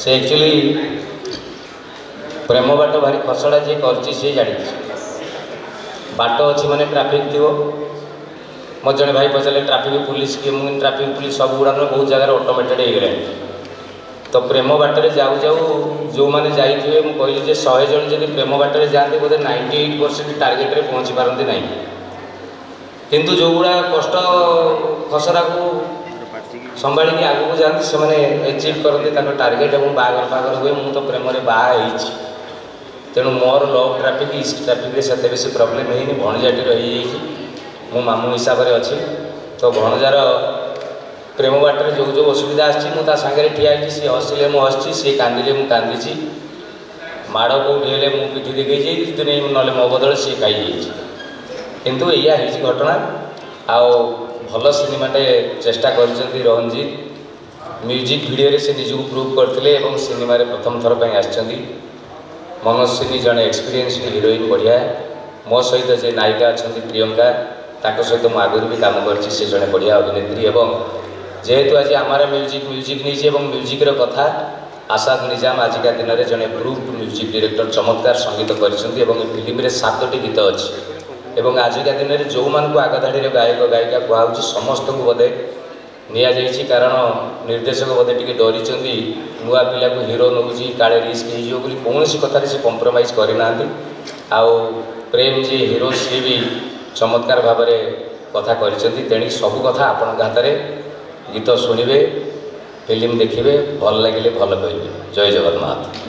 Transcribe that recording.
से एक्चुअली प्रेम बाट भारी खसड़ा जी कर जानी बाट अच्छी माने ट्राफिक थी मत जड़े भाई पचारे ट्राफिक पुलिस कि मुझे ट्राफिक पुलिस सब गुड़ा बहुत जगह ऑटोमेटेड हो गए तो प्रेम बाटर जाऊ जाऊ जो मैंने जाइए मुझे कहली 100 जन जब प्रेम बाटर जाते बोधे 98% टार्गेट रे पहुँची पारती ना किंतु जो गुड़ा कष्ट खसरा को संभा आगे जाती से एचिव करते टार्गेट और बाहर बाहर हुए मुझे तो प्रेम बाहर तेणु more love traffic east traffic से बेस प्रोब्लेम है भणजाटी रही मो मामू हिसाब से अच्छी तो भणजार प्रेम बाटर जो जो असुविधा आगे ठिया सी हसिले मुझे हसी सी कांदिले मुझे कांदी माड़ कौटी हेले मुझे पिठी देखी नहीं ना मो बदल सी खाई किंतु या घटना आउ भल सिनेमाटे चेष्टा कर रंजीत म्यूजिक वीडियो से निजक प्रूव करते सिनेमा प्रथम थर पर आसछंती मनस्विनी जड़े एक्सपीरियंस हिरोइन बढ़िया मो सहित जे नायिका अच्छा प्रियंका ताको सहित मुझे आगुरी भी काम कर जड़े बढ़िया अभिनेत्री एवं जेहेतु आज आमार म्यूजिक नहीं म्यूजिक कथा आसाद निजाम आजिका दिन में जड़े प्रूव्ड म्यूजिक डायरेक्टर चमत्कार संगीत कर फिल्म 7टी गीत अच्छी एवं आजिका दिन में जो मानक आगधाड़ी गायक गायिका कहूँ समस्त को बोधे नि कारण निर्देशक बोधे टी डरी नुआ पिला को हिरो नौ काले रिस्क हो कौन कथार से कंप्रोमाइज करना आउ प्रेम जी हिरो सी भी चमत्कार भाव कथा कर सबू कथा आपण हाथ में गीत शुणे फिल्म देखिए भल लगे भल कहे जय जगन्नाथ।